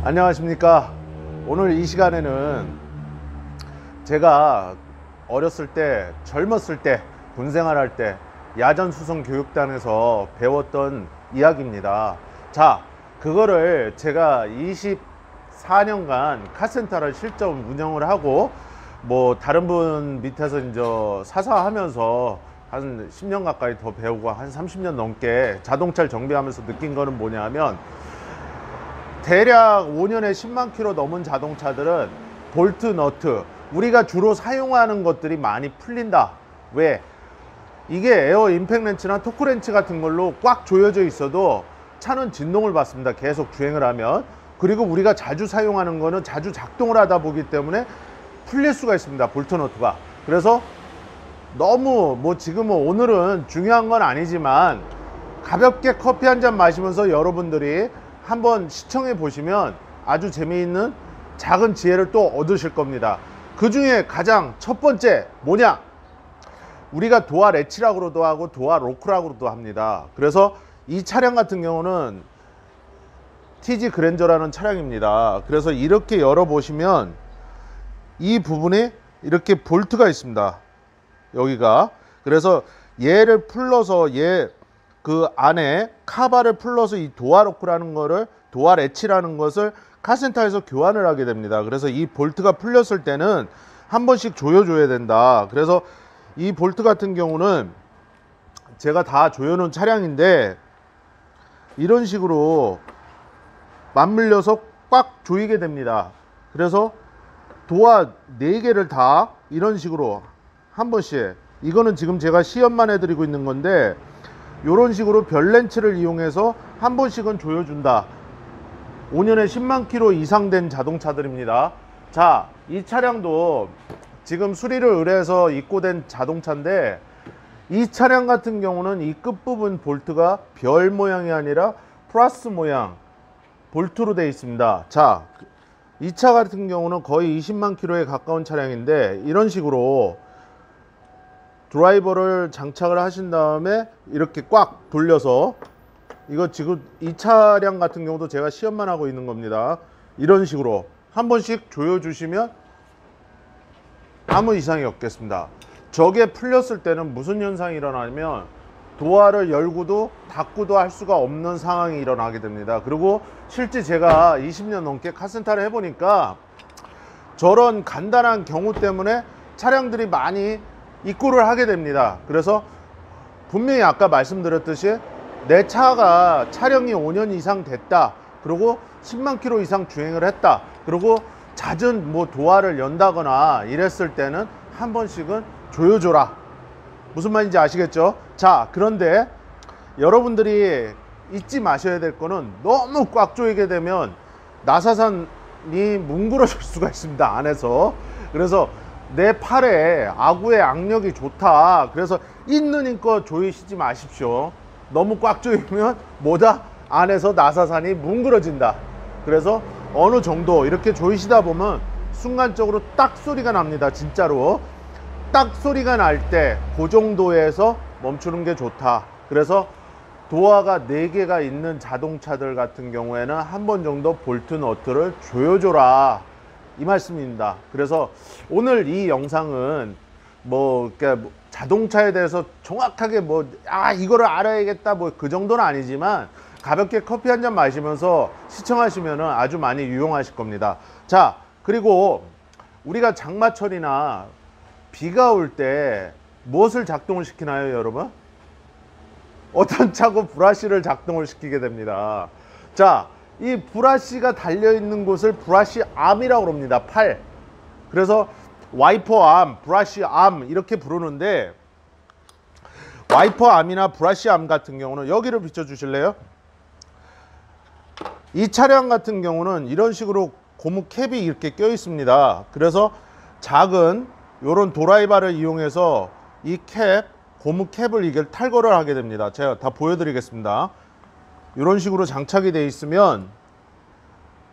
안녕하십니까. 오늘 이 시간에는 제가 어렸을 때, 젊었을 때, 군생활 할 때 야전수송교육단에서 배웠던 이야기입니다. 자, 그거를 제가 24년간 카센터를 실전 운영을 하고 다른 분 밑에서 이제 사사하면서 한 10년 가까이 더 배우고 한 30년 넘게 자동차를 정비하면서 느낀 거는 뭐냐면, 대략 5년에 10만 킬로 넘은 자동차들은 볼트, 너트, 우리가 주로 사용하는 것들이 많이 풀린다. 왜? 이게 에어 임팩 렌치나 토크 렌치 같은 걸로 꽉 조여져 있어도 차는 진동을 받습니다. 계속 주행을 하면. 그리고 우리가 자주 사용하는 거는 자주 작동을 하다 보기 때문에 풀릴 수가 있습니다. 볼트, 너트가. 그래서 너무 지금은 오늘은 중요한 건 아니지만 가볍게 커피 한 잔 마시면서 여러분들이 한번 시청해 보시면 아주 재미있는 작은 지혜를 또 얻으실 겁니다. 그 중에 가장 첫 번째 뭐냐? 우리가 도어 레치라고도 하고 도어 로크라고도 합니다. 그래서 이 차량 같은 경우는 TG 그랜저라는 차량입니다. 그래서 이렇게 열어보시면 이 부분에 이렇게 볼트가 있습니다. 여기가. 그래서 얘를 풀러서 그 안에 카바를 풀러서 이 도어 로크라는 거를, 도어 레치라는 것을 카센터에서 교환을 하게 됩니다. 그래서 이 볼트가 풀렸을 때는 한 번씩 조여줘야 된다. 그래서 이 볼트 같은 경우는 제가 다 조여놓은 차량인데 이런 식으로 맞물려서 꽉 조이게 됩니다. 그래서 도어 4개를 다 이런 식으로 한 번씩, 이거는 지금 제가 시연만 해드리고 있는 건데 이런 식으로 별 렌치를 이용해서 한 번씩은 조여준다. 5년에 10만 킬로 이상 된 자동차들입니다. 자, 이 차량도 지금 수리를 의뢰해서 입고된 자동차인데 이 차량 같은 경우는 이 끝부분 볼트가 별 모양이 아니라 플러스 모양 볼트로 되어 있습니다. 자, 이 차 같은 경우는 거의 20만 킬로에 가까운 차량인데 이런 식으로 드라이버를 장착을 하신 다음에 이렇게 꽉 돌려서, 이거 지금 이 차량 같은 경우도 제가 시연만 하고 있는 겁니다. 이런 식으로 한 번씩 조여주시면 아무 이상이 없겠습니다. 저게 풀렸을 때는 무슨 현상이 일어나냐면 도어를 열고도 닫고도 할 수가 없는 상황이 일어나게 됩니다. 그리고 실제 제가 20년 넘게 카센터를 해보니까 저런 간단한 경우 때문에 차량들이 많이 입고를 하게 됩니다. 그래서 분명히 아까 말씀드렸듯이 내 차가 차량이 5년 이상 됐다, 그리고 10만 킬로 이상 주행을 했다, 그리고 잦은 도어를 연다거나 이랬을 때는 한 번씩은 조여줘라. 무슨 말인지 아시겠죠? 자, 그런데 여러분들이 잊지 마셔야 될 거는 너무 꽉 조이게 되면 나사산이 뭉그러질 수가 있습니다, 안에서. 그래서 내 팔에 아구의 악력이 좋다, 그래서 있는 힘껏 조이시지 마십시오. 너무 꽉 조이면 안에서 나사산이 뭉그러진다. 그래서 어느 정도 이렇게 조이시다 보면 순간적으로 딱 소리가 납니다. 진짜로 딱 소리가 날 때 그 정도에서 멈추는 게 좋다. 그래서 도어가 4개가 있는 자동차들 같은 경우에는 한 번 정도 볼트 너트를 조여줘라, 이 말씀입니다. 그래서 오늘 이 영상은 자동차에 대해서 정확하게 이거를 알아야겠다 그 정도는 아니지만 가볍게 커피 한 잔 마시면서 시청하시면 아주 많이 유용하실 겁니다. 자, 그리고 우리가 장마철이나 비가 올 때 무엇을 작동을 시키나요, 여러분? 어떤 차고 브러쉬를 작동을 시키게 됩니다. 자, 이 브러쉬가 달려있는 곳을 브러쉬 암이라고 합니다. 팔. 그래서 와이퍼 암, 브러쉬 암 이렇게 부르는데, 와이퍼 암이나 브러쉬 암 같은 경우는 여기를 비춰 주실래요? 이 차량 같은 경우는 이런 식으로 고무 캡이 이렇게 껴 있습니다. 그래서 작은 요런 도라이바를 이용해서 이 고무 캡을 이게 탈거를 하게 됩니다. 제가 다 보여드리겠습니다. 이런 식으로 장착이 되어 있으면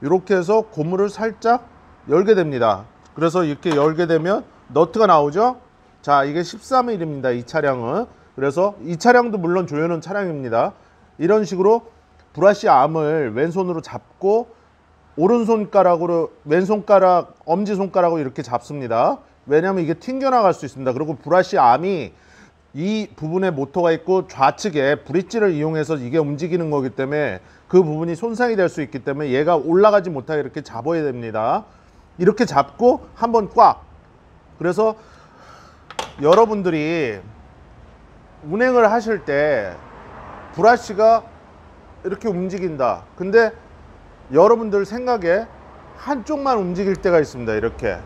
이렇게 해서 고무를 살짝 열게 됩니다. 그래서 이렇게 열게 되면 너트가 나오죠. 자, 이게 13mm입니다 이 차량은. 그래서 이 차량도 물론 조여놓은 차량입니다. 이런 식으로 브러쉬 암을 왼손으로 잡고 오른손가락으로 왼손가락 엄지손가락으로 이렇게 잡습니다. 왜냐하면 이게 튕겨나갈 수 있습니다. 그리고 브러쉬 암이 이 부분에 모터가 있고 좌측에 브릿지를 이용해서 이게 움직이는 거기 때문에 그 부분이 손상이 될 수 있기 때문에 얘가 올라가지 못하게 이렇게 잡아야 됩니다. 이렇게 잡고 한번 꽉. 그래서 여러분들이 운행을 하실 때 브러쉬가 이렇게 움직인다. 근데 여러분들 생각에 한쪽만 움직일 때가 있습니다. 이렇게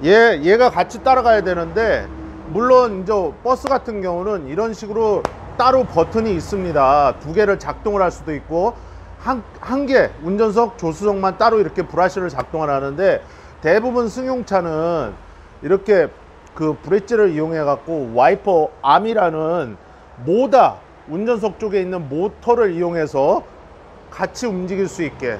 얘가 같이 따라가야 되는데, 물론 이제 버스 같은 경우는 이런 식으로 따로 버튼이 있습니다. 두 개를 작동을 할 수도 있고 한 개 운전석 조수석만 따로 이렇게 브러쉬를 작동을 하는데, 대부분 승용차는 이렇게 그 브릿지를 이용해 갖고 와이퍼 암이라는 모다 운전석 쪽에 있는 모터를 이용해서 같이 움직일 수 있게,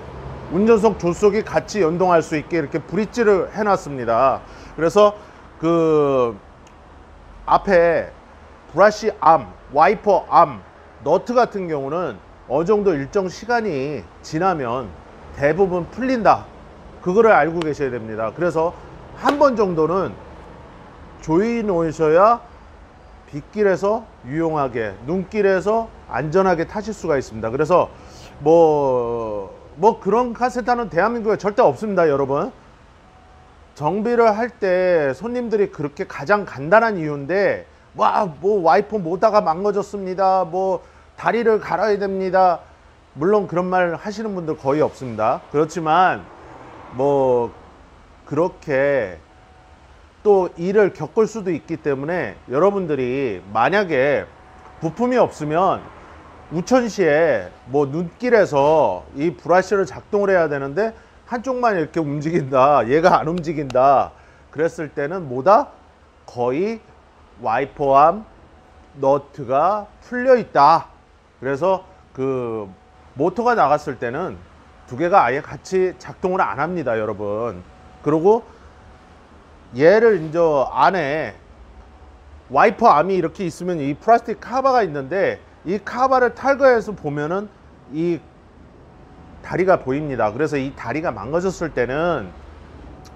운전석 조수석이 같이 연동할 수 있게 이렇게 브릿지를 해놨습니다. 그래서 그 앞에 브러쉬 암, 와이퍼 암, 너트 같은 경우는 어느 정도 일정 시간이 지나면 대부분 풀린다. 그거를 알고 계셔야 됩니다. 그래서 한 번 정도는 조이 놓으셔야 빗길에서 유용하게, 눈길에서 안전하게 타실 수가 있습니다. 그래서 뭐 그런 카세타는 대한민국에 절대 없습니다, 여러분. 정비를 할 때 손님들이 그렇게 가장 간단한 이유인데, 뭐 와이퍼 모터가 망가졌습니다, 뭐 다리를 갈아야 됩니다, 물론 그런 말 하시는 분들 거의 없습니다. 그렇지만 뭐 그렇게 또 일을 겪을 수도 있기 때문에, 여러분들이 만약에 부품이 없으면 우천시에 뭐 눈길에서 이 브러쉬를 작동을 해야 되는데 한쪽만 이렇게 움직인다, 얘가 안 움직인다, 그랬을 때는 뭐다? 거의 와이퍼암 너트가 풀려 있다. 그래서 그 모터가 나갔을 때는 두 개가 아예 같이 작동을 안 합니다, 여러분. 그리고 얘를 이제 안에 와이퍼 암이 이렇게 있으면 이 플라스틱 카바가 있는데, 이 카바를 탈거해서 보면은 이 다리가 보입니다. 그래서 이 다리가 망가졌을 때는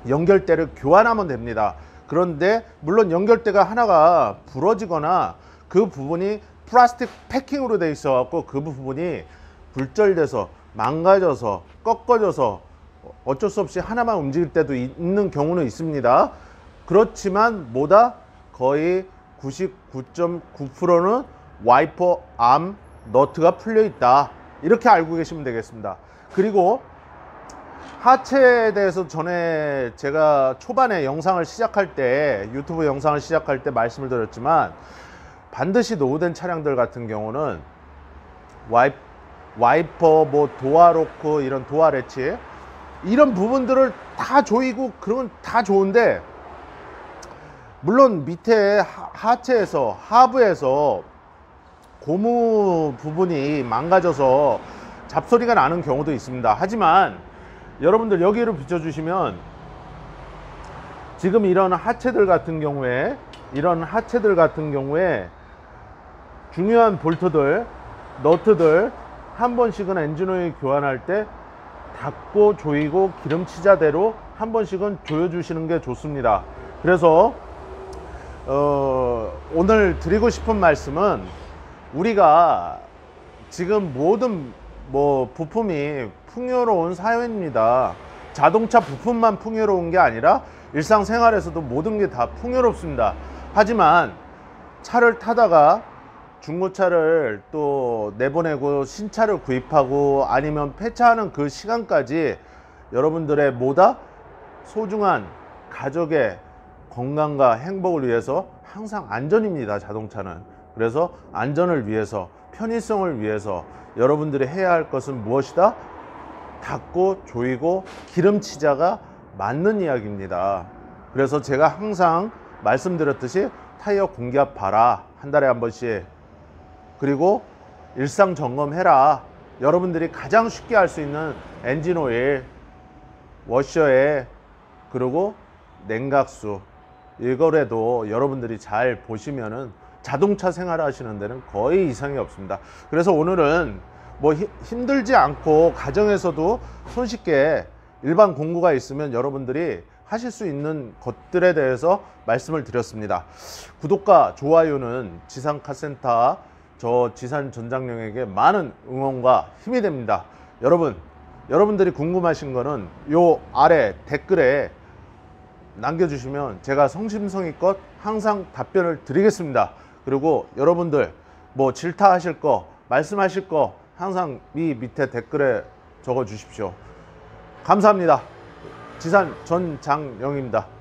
연결대를 교환하면 됩니다. 그런데 물론 연결대가 하나가 부러지거나 그 부분이 플라스틱 패킹으로 되어 있어 갖고 그 부분이 불절돼서 망가져서 꺾어져서 어쩔 수 없이 하나만 움직일 때도 있는 경우는 있습니다. 그렇지만 뭐다? 거의 99.9%는 와이퍼 암 너트가 풀려 있다. 이렇게 알고 계시면 되겠습니다. 그리고 하체에 대해서 전에 제가 초반에 영상을 시작할 때, 유튜브 영상을 시작할 때 말씀을 드렸지만, 반드시 노후된 차량들 같은 경우는 와이퍼, 뭐 도어 로크, 이런 도어 레치, 이런 부분들을 다 조이고 그러면 다 좋은데, 물론 밑에 하체에서, 하부에서 고무 부분이 망가져서 잡소리가 나는 경우도 있습니다. 하지만 여러분들 여기를 비춰주시면, 지금 이런 하체들 같은 경우에 중요한 볼트들, 너트들 한 번씩은 엔진오일 교환할 때 닫고 조이고 기름치자대로 한 번씩은 조여주시는 게 좋습니다. 그래서 오늘 드리고 싶은 말씀은, 우리가 지금 모든 부품이 풍요로운 사회입니다. 자동차 부품만 풍요로운 게 아니라 일상생활에서도 모든 게 다 풍요롭습니다. 하지만 차를 타다가 중고차를 또 내보내고 신차를 구입하고 아니면 폐차하는 그 시간까지 여러분들의 소중한 가족의 건강과 행복을 위해서 항상 안전입니다, 자동차는. 그래서 안전을 위해서, 편의성을 위해서 여러분들이 해야 할 것은 무엇이다? 닦고 조이고 기름치자가 맞는 이야기입니다. 그래서 제가 항상 말씀드렸듯이 타이어 공기압 봐라, 한 달에 한 번씩. 그리고 일상 점검해라. 여러분들이 가장 쉽게 할 수 있는 엔진 오일, 워셔에, 그리고 냉각수, 이거라도 여러분들이 잘 보시면은 자동차 생활 하시는 데는 거의 이상이 없습니다. 그래서 오늘은 뭐 힘들지 않고 가정에서도 손쉽게 일반 공구가 있으면 여러분들이 하실 수 있는 것들에 대해서 말씀을 드렸습니다. 구독과 좋아요는 지산 카센터 저 지산 전장령에게 많은 응원과 힘이 됩니다. 여러분들이 궁금하신 거는 요 아래 댓글에 남겨주시면 제가 성심성의껏 항상 답변을 드리겠습니다. 그리고 여러분들 뭐 질타하실 거, 말씀하실 거 항상 이 밑에 댓글에 적어 주십시오. 감사합니다. 지산 전장령입니다.